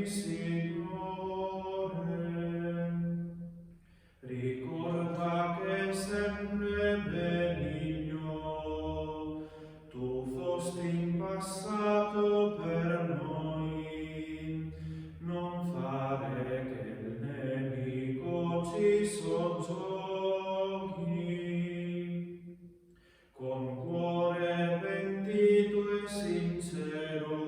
Signore. Ricorda che sempre benigno tu fosti in passato per noi. Non fare che il nemico ci soggiochi. Con cuore pentito e sincero,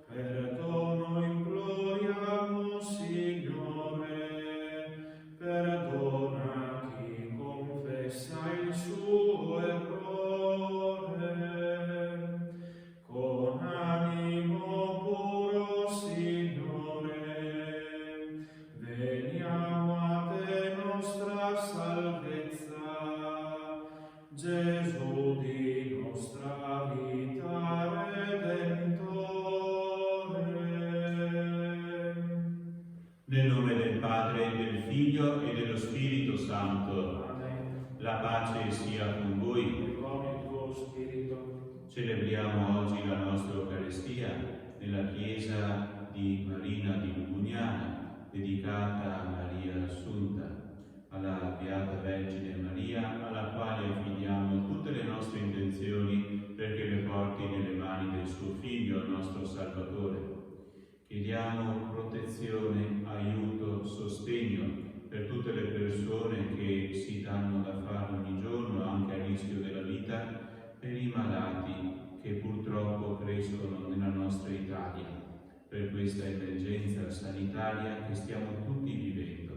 perdono imploriamo, Signore, perdona chi confessa il suo errore. Con animo puro, Signore, veniamo a te, nostra salvezza. Gesù di nostra vita Redentore. Nel nome del Padre, del Figlio e dello Spirito Santo. Amen. La pace sia con voi. E con il tuo spirito. Celebriamo oggi la nostra Eucaristia nella chiesa di Marina di Lubugnana, dedicata a Maria Assunta, alla Beata Vergine Maria, alla quale affidiamo tutte le nostre intenzioni perché le porti nelle mani del suo Figlio, il nostro Salvatore. Chiediamo protezione, aiuto, sostegno per tutte le persone che si danno da fare ogni giorno, anche a rischio della vita, per i malati che purtroppo crescono nella nostra Italia, per questa emergenza sanitaria che stiamo tutti vivendo,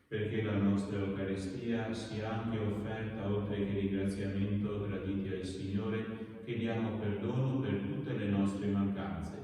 perché la nostra Eucaristia sia anche offerta, oltre che ringraziamento graditi al Signore, chiediamo perdono per tutte le nostre mancanze.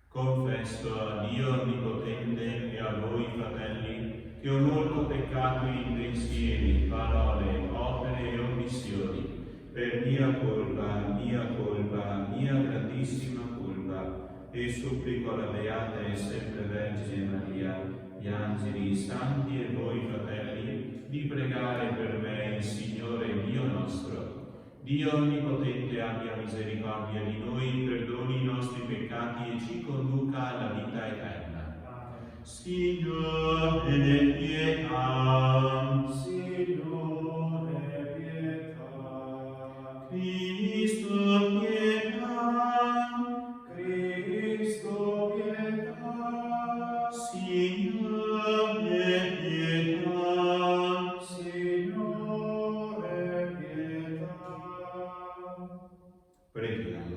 Confesso a Dio Onnipotente e a voi, fratelli, che ho molto peccato in pensieri, parole, opere e omissioni, per mia colpa, mia grandissima colpa, e supplico alla Beata e sempre Vergine Maria, gli angeli, i santi e voi, fratelli, di pregare per me il Signore Dio nostro. Dio Onnipotente abbia misericordia di noi, perdoni i nostri peccati e ci conduca alla vita eterna. Signore, pietà. Signore, pietà. Cristo, pietà. Cristo, pietà. Signore, pietà. Signore, pietà. Preghiamo.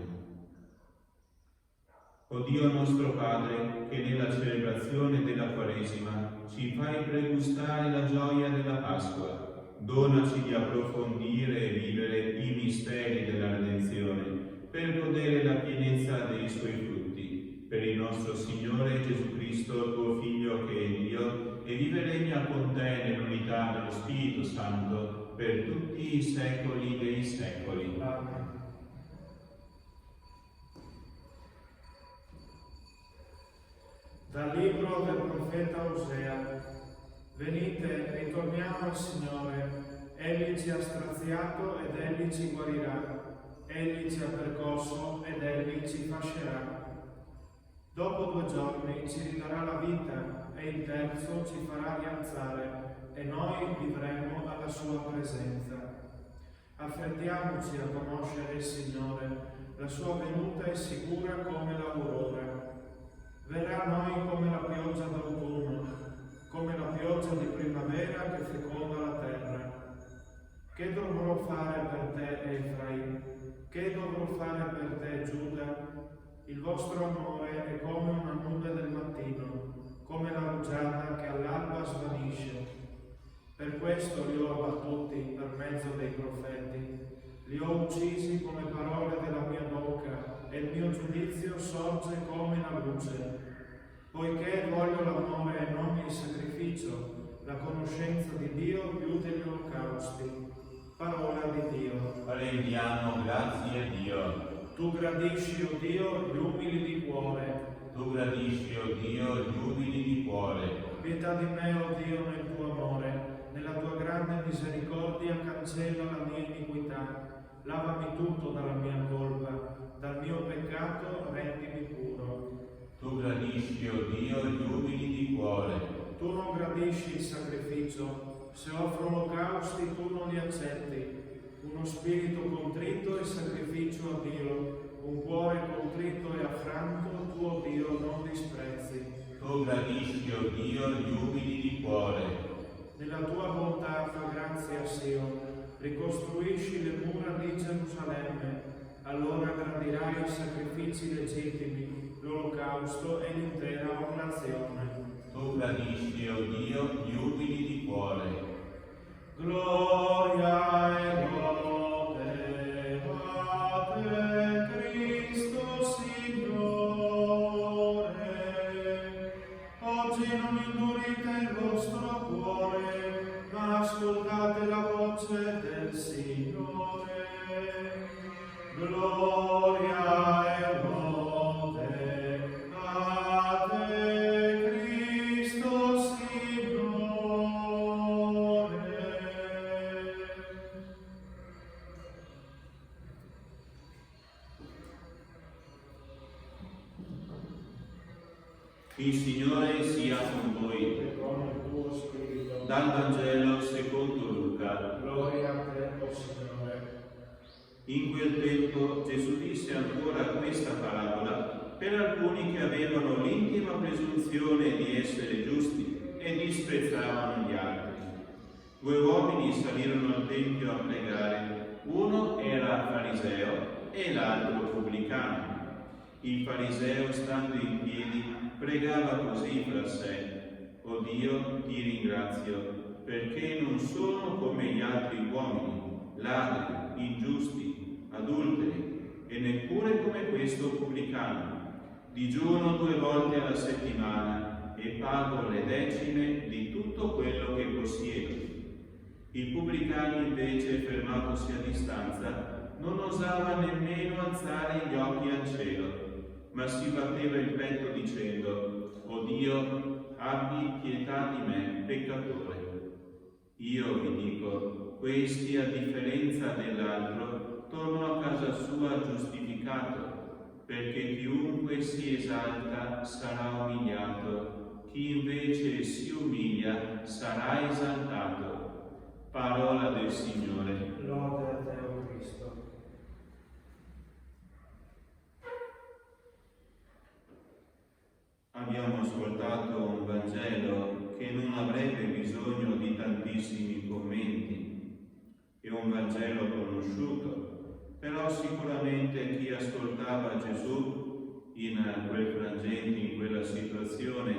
O Dio nostro Padre, che nella celebrazione della Quaresima ci fai pregustare la gioia della Pasqua, donaci di approfondire e vivere i misteri della redenzione, per godere la pienezza dei suoi frutti. Per il nostro Signore Gesù Cristo, tuo Figlio che è Dio, e vive e regna con te nell'unità dello Spirito Santo, per tutti i secoli dei secoli. Amen. Dal libro del profeta Osea. Venite, ritorniamo al Signore. Egli ci ha straziato ed Egli ci guarirà. Egli ci ha percosso ed Egli ci fascerà. Dopo 2 giorni ci ridarà la vita e il terzo ci farà rialzare e noi vivremo alla sua presenza. Affrettiamoci a conoscere il Signore. La sua venuta è sicura come l'aurora. Verrà a noi come la pioggia d'autunno, come la pioggia di primavera che feconda la terra. Che dovrò fare per te, Efraim? Che dovrò fare per te, Giuda? Il vostro amore è come una nube del mattino, come la rugiada che all'alba svanisce. Per questo li ho abbattuti per mezzo dei profeti, li ho uccisi come parole della mia bocca, e il mio giudizio sorge come la luce. Poiché voglio l'amore e non il sacrificio, la conoscenza di Dio più degli olocausti. Parola di Dio. Rendiamo grazie a Dio. Tu gradisci, o Dio, gli umili di cuore. Tu gradisci, o Dio, gli umili di cuore. Pietà di me, o Dio, nel tuo amore, nella tua grande misericordia cancella la mia iniquità, lavami tutto dalla mia colpa, dal mio peccato rendimi puro. Tu gradisci, o Dio, gli umili di cuore. Tu non gradisci il sacrificio, se offro olocausti tu non li accetti. Uno spirito contrito è sacrificio a Dio, un cuore contrito e affranto tu, o Dio, non disprezzi. Tu gradisci, o Dio, gli umili di cuore. Nella tua bontà fa grazia a Sion, ricostruisci le mura di Gerusalemme, allora gradirai i sacrifici legittimi, l'olocausto e l'intera oblazione. Tu gradisci, o Dio, gli umili di cuore. Gloria e lode a te, Cristo Signore. Oggi non indurite il vostro cuore, ma ascoltate la voce del Signore. Gloria e lode a te, Cristo Signore. Il Signore sia con voi. E con il tuo spirito. Dal Vangelo secondo Luca. Gloria a te, o Signore. In quel tempo Gesù disse ancora questa parabola per alcuni che avevano l'intima presunzione di essere giusti e disprezzavano gli altri. 2 uomini salirono al Tempio a pregare. Uno era fariseo e l'altro pubblicano. Il fariseo, stando in piedi, pregava così fra sé: «O Dio, ti ringrazio, perché non sono come gli altri uomini, ladri, ingiusti, adulteri, e neppure come questo pubblicano. Digiuno 2 volte alla settimana e pago le decime di tutto quello che possiedo». Il pubblicano invece, fermatosi a distanza, non osava nemmeno alzare gli occhi al cielo, ma si batteva il petto dicendo: «O Dio, abbi pietà di me, peccatore». Io vi dico, questi, a differenza dell'altro, tornò a casa sua giustificato, perché chiunque si esalta sarà umiliato, chi invece si umilia sarà esaltato. Parola del Signore. Lode a te, o Cristo. Abbiamo ascoltato un Vangelo che non avrebbe bisogno di tantissimi commenti. È un Vangelo conosciuto, però sicuramente chi ascoltava Gesù in quel frangente, in quella situazione,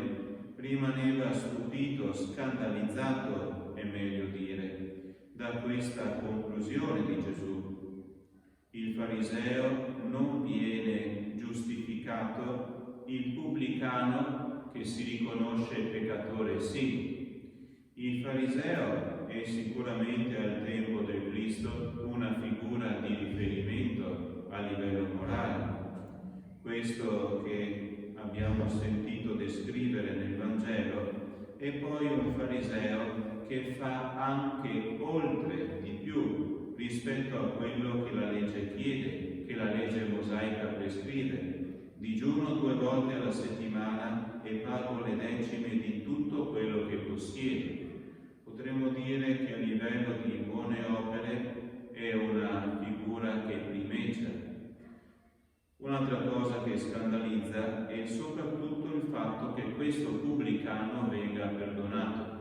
rimaneva stupito, scandalizzato, è meglio dire, da questa conclusione di Gesù. Il fariseo non viene giustificato, il pubblicano, che si riconosce peccatore, sì. Il fariseo è sicuramente al tempo del Cristo una figura di riferimento a livello morale. Questo che abbiamo sentito descrivere nel Vangelo è poi un fariseo che fa anche oltre di più rispetto a quello che la legge chiede, che la legge mosaica prescrive. Digiuno 2 volte alla settimana e pago le decime di tutto quello che possiedo. Potremmo dire che a livello di buone opere è una figura che primeggia. Un'altra cosa che scandalizza è soprattutto il fatto che questo pubblicano venga perdonato.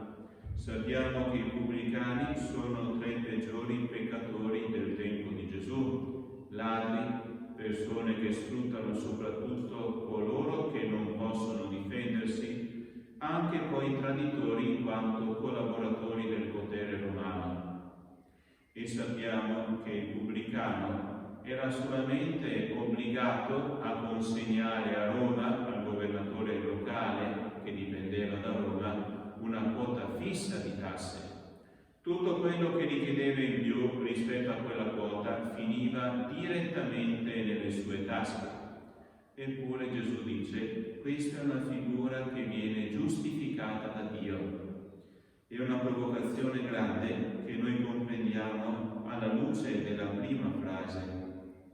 Sappiamo che i pubblicani sono tra i peggiori peccatori del tempo di Gesù, ladri, persone che sfruttano soprattutto coloro che non possono difendersi, anche poi traditori in quanto collaboratori del potere romano. E sappiamo che il pubblicano era solamente obbligato a consegnare a Roma, al governatore locale che dipendeva da Roma, una quota fissa di tasse. Tutto quello che richiedeva in più rispetto a quella quota finiva direttamente nelle sue tasche. Eppure Gesù dice: questa è una figura che viene giustificata da Dio. È una provocazione grande che noi comprendiamo alla luce della prima frase.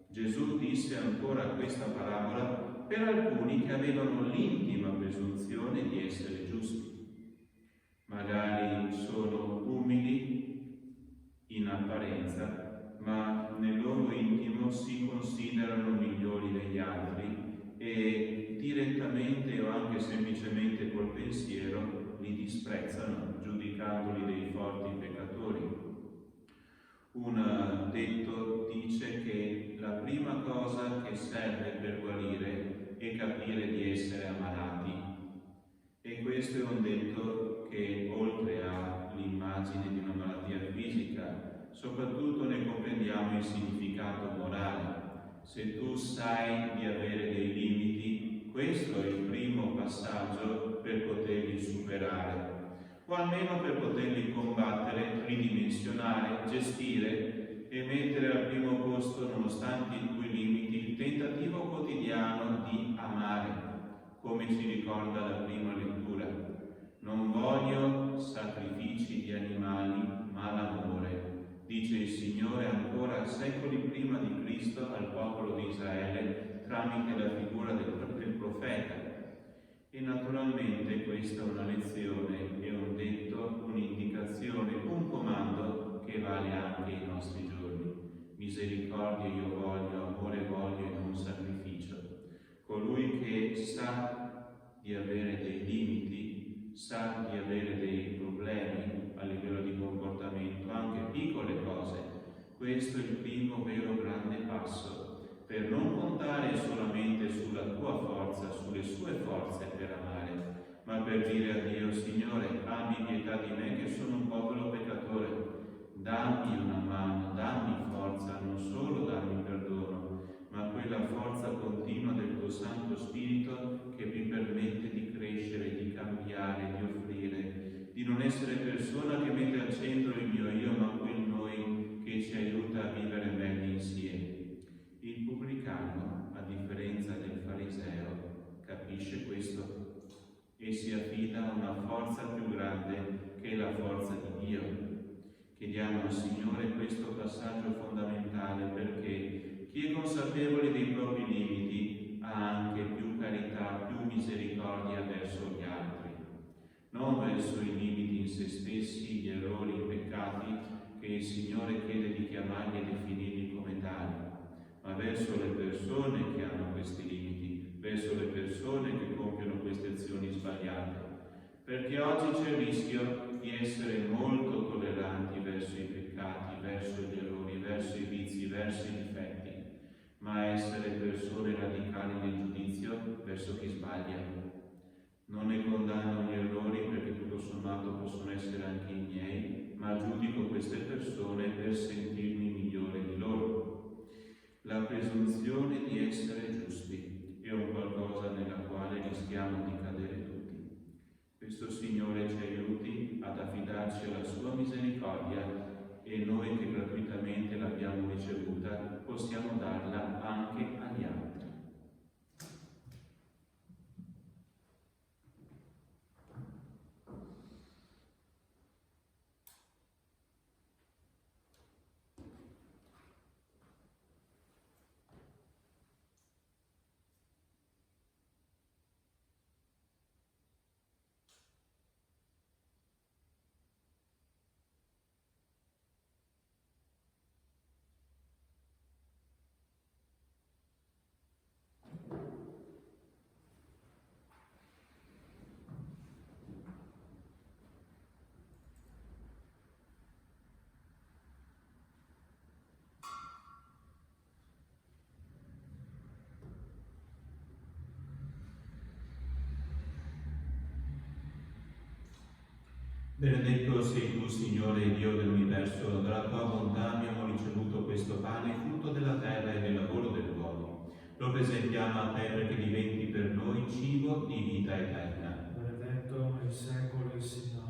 Gesù disse ancora questa parabola per alcuni che avevano l'intima presunzione di essere giusti. Magari sono umili in apparenza, ma nel loro intimo si considerano migliori degli altri e direttamente o anche semplicemente col pensiero li disprezzano, giudicandoli dei forti peccatori. Un detto dice che la prima cosa che serve per guarire è capire di essere ammalati. E questo è un detto che, oltre all'immagine di una malattia fisica, soprattutto ne comprendiamo il significato morale. Se tu sai di avere dei limiti, questo è il primo passaggio per poterli superare, o almeno per poterli combattere, ridimensionare, gestire e mettere al primo posto, nonostante i tuoi limiti, il tentativo quotidiano di amare, come ci ricorda la prima lettura. Non voglio sacrifici di animali, ma l'amore, dice il Signore ancora secoli prima di Cristo al popolo di Israele tramite la figura del profeta. E naturalmente questa è una lezione, è un detto, un'indicazione, un comando che vale anche ai nostri giorni. Misericordia io voglio, amore voglio e non sacrificio. Colui che sa di avere dei limiti, sa di avere dei problemi a livello di comportamento, anche piccole cose, questo è il primo vero grande passo per non contare solamente sulla tua forza, sulle sue forze per amare, ma per dire a Dio: Signore, abbi pietà di me che sono un povero peccatore, dammi una mano, dammi forza, non solo dammi perdono, ma quella forza continua del tuo Santo Spirito che mi permette di crescere, di cambiare, di offrire, di non essere persona che mette al centro il mio io, ma quel noi che ci aiuta a vivere meglio insieme. Il pubblicano, a differenza del fariseo, capisce questo e si affida a una forza più grande che è la forza di Dio. Chiediamo al Signore questo passaggio fondamentale perché chi è consapevole dei propri limiti ha anche più carità, più misericordia verso gli altri, non verso i limiti in se stessi, gli errori, i peccati che il Signore chiede di chiamarli e definirli come tali, ma verso le persone che hanno questi limiti, verso le persone che compiono queste azioni sbagliate. Perché oggi c'è il rischio di essere molto tolleranti verso i peccati, verso gli errori, verso i vizi, verso i difetti, ma essere persone radicali nel giudizio verso chi sbaglia. Non ne condanno gli errori perché tutto sommato possono essere anche i miei, ma giudico queste persone per sentirmi migliore di loro. La presunzione di essere giusti è un qualcosa nella quale rischiamo di cadere tutti. Questo Signore ci aiuti ad affidarci alla sua misericordia e noi che gratuitamente l'abbiamo ricevuta possiamo darla anche agli altri. Benedetto sei tu, Signore Dio dell'universo, dalla tua bontà abbiamo ricevuto questo pane, frutto della terra e del lavoro dell'uomo. Lo presentiamo a te perché diventi per noi cibo di vita eterna. Benedetto nel secolo il Signore.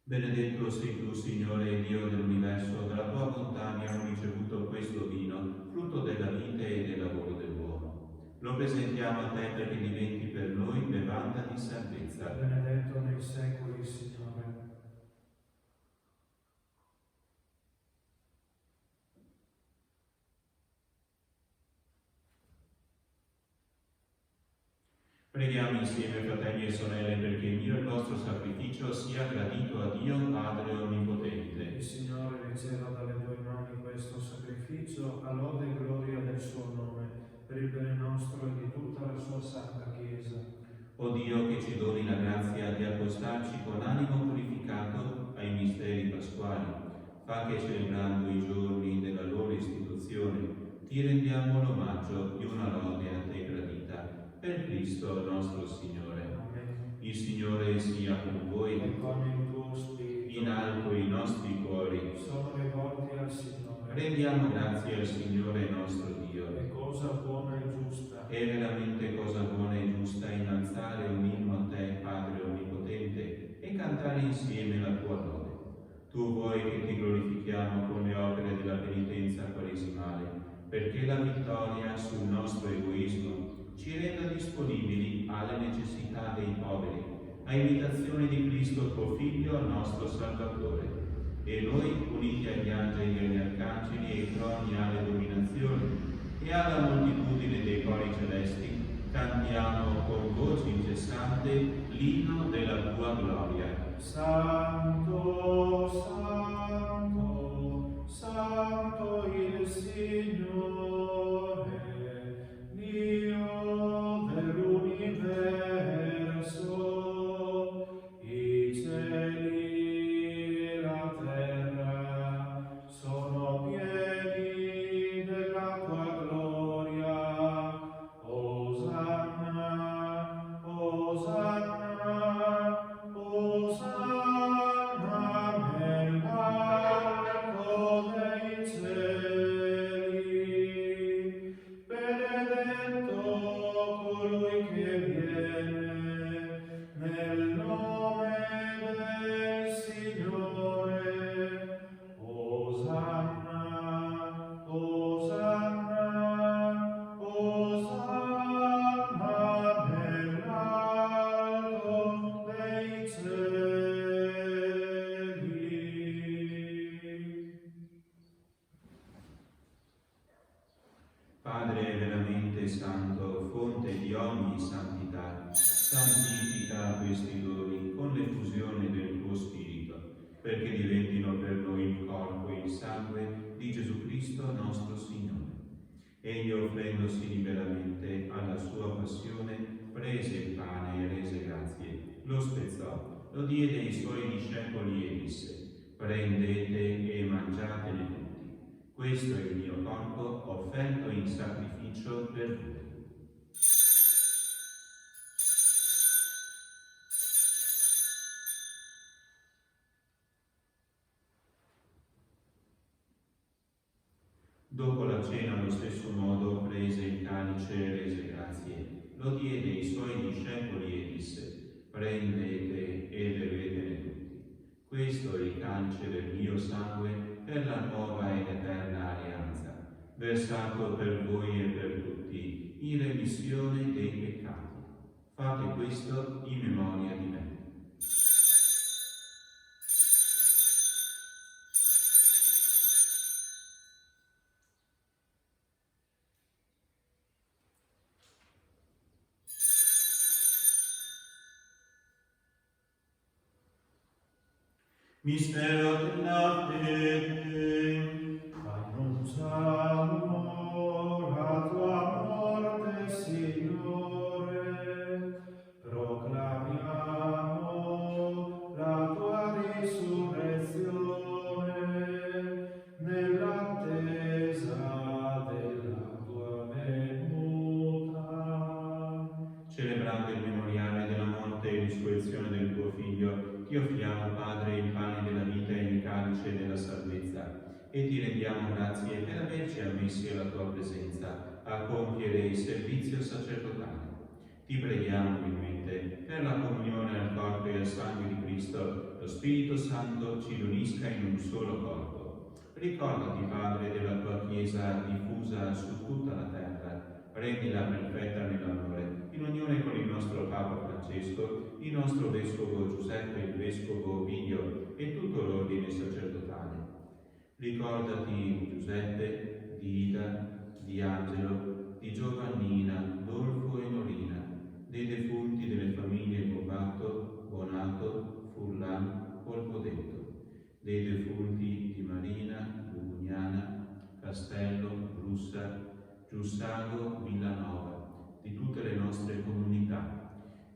Benedetto sei tu, Signore Dio dell'universo, dalla tua bontà abbiamo ricevuto questo vino, frutto della vita e del lavoro dell'uomo. Lo presentiamo a te perché diventi per noi bevanda di salvezza. Benedetto nei secoli, Signore. Preghiamo insieme, fratelli e sorelle, perché il mio e il vostro sacrificio sia gradito a Dio, Padre Onnipotente. Il Signore riceva dalle tue mani questo sacrificio a lode e gloria del suo nome, per il bene nostro e di tutta la sua santa Chiesa. O Dio, che ci doni la grazia di accostarci con animo purificato ai misteri pasquali, fa che celebrando i giorni della loro istituzione ti rendiamo l'omaggio di una lode a te gradita. Per Cristo nostro Signore. Amen. Il Signore sia con voi. E con il tuo spirito. In alto i nostri cuori. Sono rivolti al Signore. Rendiamo grazie al Signore nostro Dio. È cosa buona e giusta. È veramente cosa buona e giusta innalzare un inno a te, Padre Onnipotente, e cantare insieme la tua lode. Tu vuoi che ti glorifichiamo con le opere della penitenza quaresimale, perché la vittoria sul nostro egoismo ci renda disponibili alle necessità dei poveri, a imitazione di Cristo tuo Figlio, nostro Salvatore. E noi, uniti agli angeli e agli arcangeli e ai troni e alle dominazioni, e alla moltitudine dei cori celesti, cantiamo con voce incessante l'inno della tua gloria. Santo, santo, santo il Signore, Dio dell'universo, i cieli e la terra sono pieni della tua gloria. Osanna, Osanna, Osanna nell'alto dei cieli. Benedetto colui che viene nel nome del Signore. Osanna, Osanna, Osanna nell'alto dei cieli. Padre veramente santo, fonte di ogni santità, santifica questi doni con l'effusione del tuo Spirito, perché diventino per noi il corpo e il sangue di Gesù Cristo nostro Signore. Egli, offrendosi liberamente alla sua passione, prese il pane e rese grazie, lo spezzò, lo diede ai suoi discepoli e disse: prendete e mangiatene tutti. Questo è il mio corpo offerto in sacrificio per voi. Dopo la cena, allo stesso modo, prese il calice e rese grazie, lo diede ai suoi discepoli e disse: prendete e bevetene tutti. Questo è il calice del mio sangue per la nuova ed eterna alleanza, versato per voi e per tutti in remissione dei peccati. Fate questo in memoria di me. Mistero della fede. Annunciamo la tua morte, Signore, proclamiamo la tua risurrezione nell'attesa della tua venuta. Celebrando il memoriale della morte e risurrezione del tuo Figlio, ti offriamo, Padre, il pane della vita e il calice della salvezza, e ti rendiamo grazie per averci ammessi alla tua presenza a compiere il servizio sacerdotale. Ti preghiamo umilmente per la comunione al corpo e al sangue di Cristo, lo Spirito Santo ci riunisca in un solo corpo. Ricordati, Padre, della tua Chiesa diffusa su tutta la terra, rendila perfetta nell'amore, in unione con il nostro Papa Francesco, il nostro Vescovo Giuseppe, il Vescovo Ovidio e tutto l'ordine sacerdotale. Ricordati di Giuseppe, di Ida, di Angelo, di Giovannina, Dolfo e Norina, dei defunti delle famiglie Bobato, Bonato, Furlan, Polpodetto, dei defunti di Marina, Lugugnana, Castello, Brussa, Giussago, Villanova, di tutte le nostre comunità,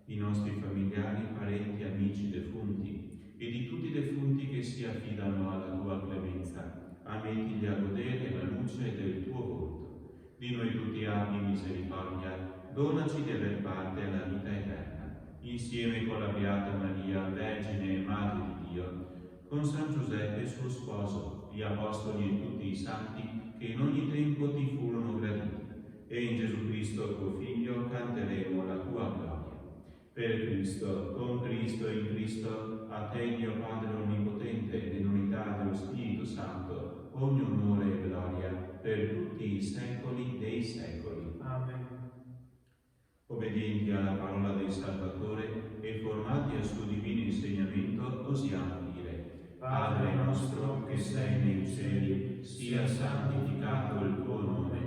i nostri familiari, parenti, amici defunti e di tutti i defunti che si affidano alla tua clemenza. Ammettili a godere la luce del tuo volto. Di noi tutti abbi misericordia, donaci di aver parte alla vita eterna, insieme con la Beata Maria, Vergine e Madre di Dio, con San Giuseppe suo sposo, gli Apostoli e tutti i santi che in ogni tempo ti furono graditi, e in Gesù Cristo tuo Figlio canteremo la tua gloria. Per Cristo, con Cristo e in Cristo, a te Dio Padre Onnipotente, nell'unità dello Spirito Santo, ogni onore e gloria per tutti i secoli dei secoli. Amen. Obbedienti alla parola del Salvatore e formati al suo divino insegnamento, osiamo dire: Padre nostro che sei nei cieli, sia santificato il tuo nome,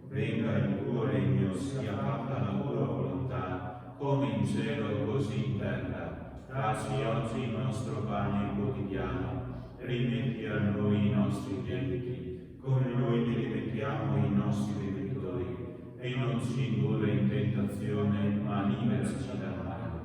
venga il tuo regno, sia fatta la tua volontà, come in cielo così in terra. Dacci oggi il nostro pane quotidiano, rimetti a noi i nostri debiti, come noi li rimettiamo ai nostri debitori, e non ci indurre in tentazione, ma liberaci dal male.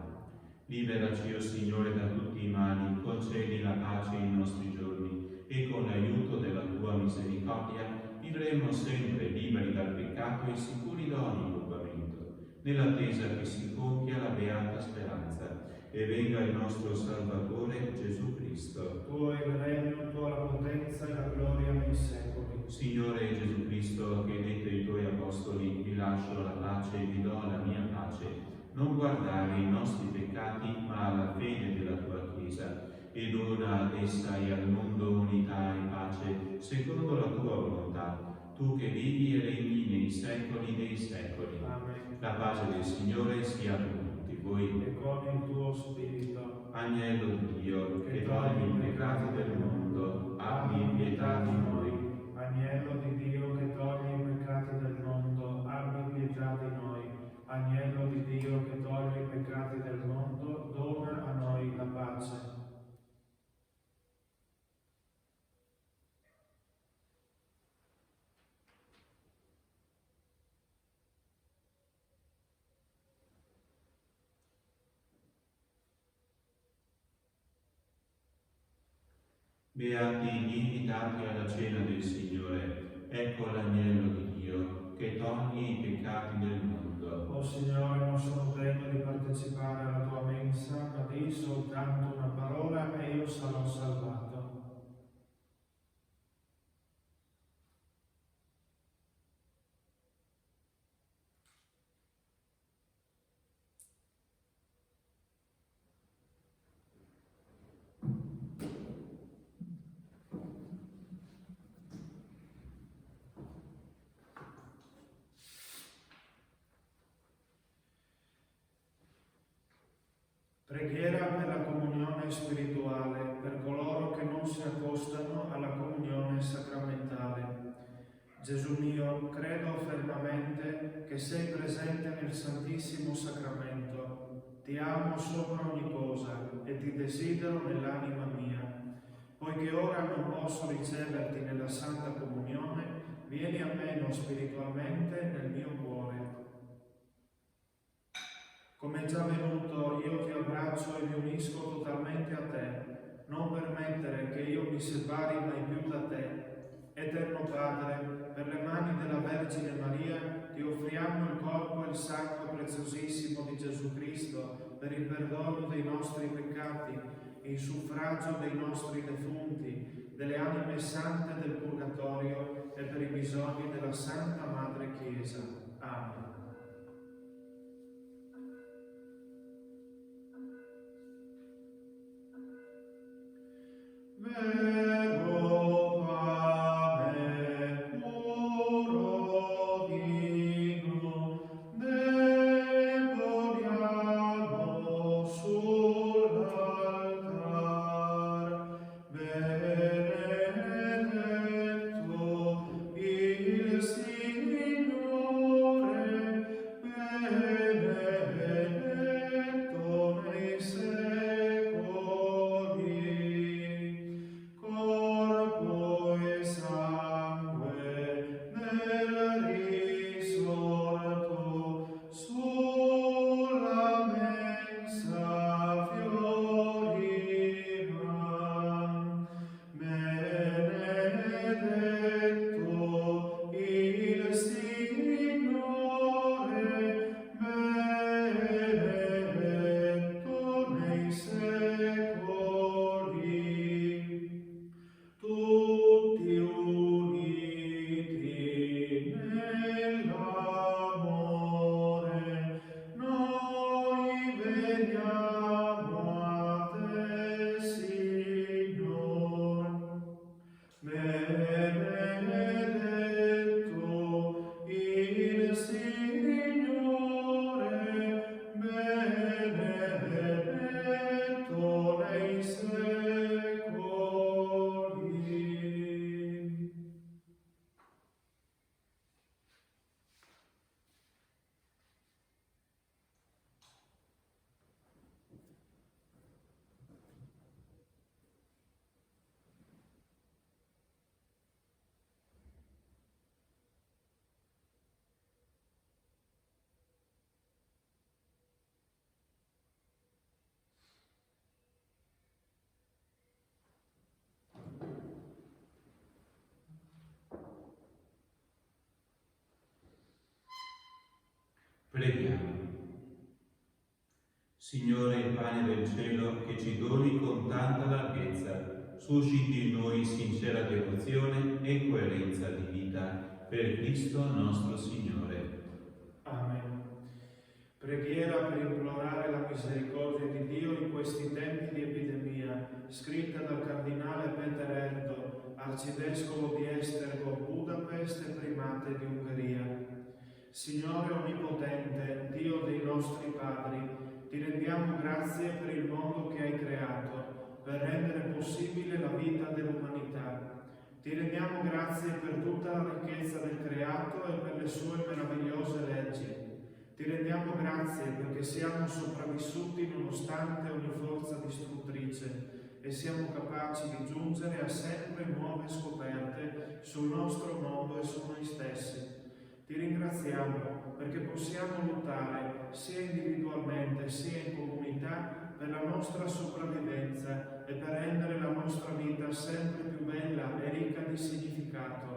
Liberaci, o Signore, da tutti i mali, concedi la pace ai nostri giorni, e con l'aiuto della tua misericordia vivremo sempre liberi dal peccato e sicuri da ogni turbamento, nell'attesa che si compia la beata speranza e venga il nostro Salvatore Gesù Cristo. Tuo è il regno, tua la potenza e la gloria nei secoli. Signore Gesù Cristo, che hai detto ai tuoi apostoli: vi lascio la pace e vi do la mia pace, non guardare i nostri peccati, ma la fede della tua Chiesa, e dona ad essa e al mondo unità e pace, secondo la tua volontà, tu che vivi e regni nei secoli dei secoli. Amen. La pace del Signore sia con tutti voi. E con il tuo Spirito. Agnello di Dio, che togli i peccati del mondo, abbi pietà di noi. Agnello di Dio che toglie i peccati del mondo, abbi pietà di noi. Agnello di Dio che toglie i peccati del mondo, dona a noi la pace. Beati gli invitati alla cena del Signore, ecco l'agnello di Dio che toglie i peccati del mondo. O Signore, non sono degno di partecipare alla tua mensa, ma di soltanto una parola e io sarò salvato. Preghiera per la comunione spirituale, per coloro che non si accostano alla comunione sacramentale. Gesù mio, credo fermamente che sei presente nel Santissimo Sacramento. Ti amo sopra ogni cosa e ti desidero nell'anima mia. Poiché ora non posso riceverti nella Santa Comunione, vieni a meno spiritualmente nel mio cuore. Come è già venuto, io ti abbraccio e mi unisco totalmente a te. Non permettere che io mi separi mai più da te. Eterno Padre, per le mani della Vergine Maria ti offriamo il corpo e il sangue preziosissimo di Gesù Cristo per il perdono dei nostri peccati, in suffragio dei nostri defunti, delle anime sante del Purgatorio e per i bisogni della Santa Madre Chiesa. Amen. vero pane, puro vino, deponiamo sull'altar. Benedetto il Signore, benedetto nei secoli. Corpo e sangue del risorto sulla mensa fiorirà. Benedetto il Signore, benedetto nei secoli. Tutti uniti nell'amore, noi veniamo a te, Signore. Benedetto il Signore, benedetto nei secoli. Preghiamo. Signore, il pane del cielo che ci doni con tanta larghezza, susciti in noi sincera devozione e coerenza di vita per Cristo nostro Signore. Amen. Preghiera per implorare la misericordia di Dio in questi tempi di epidemia, scritta dal cardinale Peter Erdo, arcivescovo di Esztergom, Budapest e primate di Ungheria. Signore Onnipotente, Dio dei nostri padri, ti rendiamo grazie per il mondo che hai creato, per rendere possibile la vita dell'umanità. Ti rendiamo grazie per tutta la ricchezza del creato e per le sue meravigliose leggi. Ti rendiamo grazie perché siamo sopravvissuti nonostante ogni forza distruttrice e siamo capaci di giungere a sempre nuove scoperte sul nostro mondo e su noi stessi. Ti ringraziamo perché possiamo lottare sia individualmente sia in comunità per la nostra sopravvivenza e per rendere la nostra vita sempre più bella e ricca di significato.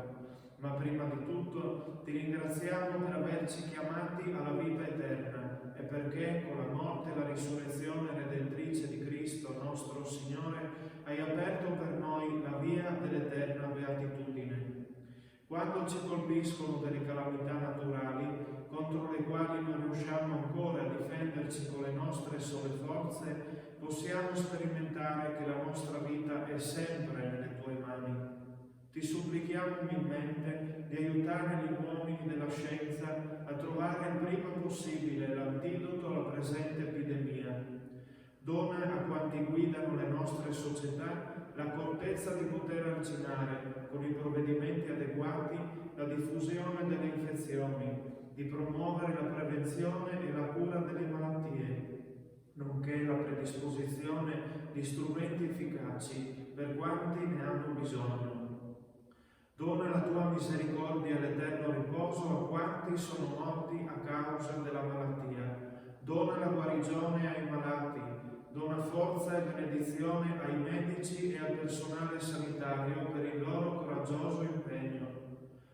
Ma prima di tutto ti ringraziamo per averci chiamati alla vita eterna e perché con la morte e la risurrezione redentrice di Cristo nostro Signore hai aperto per noi la via dell'eterna beatitudine. Quando ci colpiscono delle calamità naturali contro le quali non riusciamo ancora a difenderci con le nostre sole forze, possiamo sperimentare che la nostra vita è sempre nelle tue mani. Ti supplichiamo umilmente di aiutare gli uomini della scienza a trovare il prima possibile l'antidoto alla presente epidemia. Dona a quanti guidano le nostre società l'accortezza di poter arginare con i provvedimenti adeguati la diffusione delle infezioni, di promuovere la prevenzione e la cura delle malattie, nonché la predisposizione di strumenti efficaci per quanti ne hanno bisogno. Dona la tua misericordia e l'eterno riposo a quanti sono morti a causa della malattia. Dona la guarigione ai malati. Dona forza e benedizione ai medici e al personale sanitario per il loro coraggioso impegno.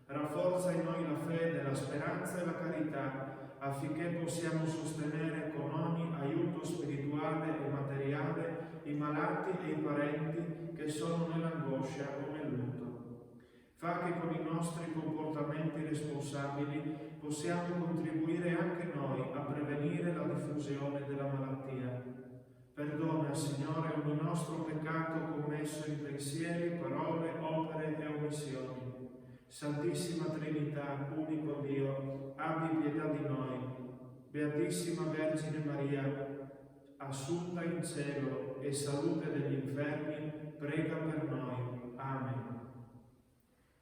Rafforza in noi la fede, la speranza e la carità, affinché possiamo sostenere con ogni aiuto spirituale e materiale i malati e i parenti che sono nell'angoscia o nel lutto. Fa che con i nostri comportamenti responsabili possiamo contribuire anche noi a prevenire la diffusione della malattia. Perdona, Signore, ogni nostro peccato commesso in pensieri, parole, opere e omissioni. Santissima Trinità, unico Dio, abbi pietà di noi. Beatissima Vergine Maria, assunta in cielo e salute degli infermi, prega per noi. Amen.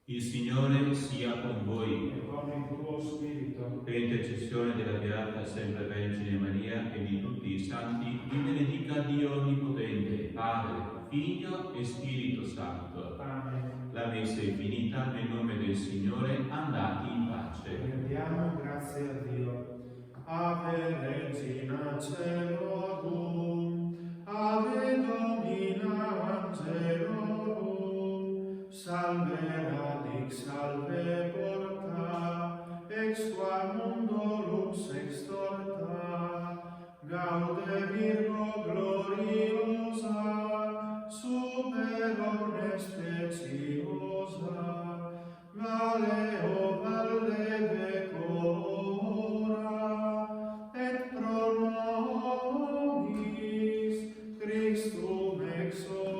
Il Signore sia con voi. E con il tuo spirito. Per intercessione della Beata sempre Vergine Maria e di tutti i santi, vi benedica Dio Onnipotente, Padre, Figlio e Spirito Santo. Amen. La messa è finita, nel nome del Signore, andate in pace. Rendiamo grazie a Dio. Ave Regina Caelorum, Ave Domina Angelorum, salve radix, salve porta, ex qua mundo lux extorta, gaude Virgo gloriosa, super omnes speciosa, valeo valle decora, et pro nobis Christum exo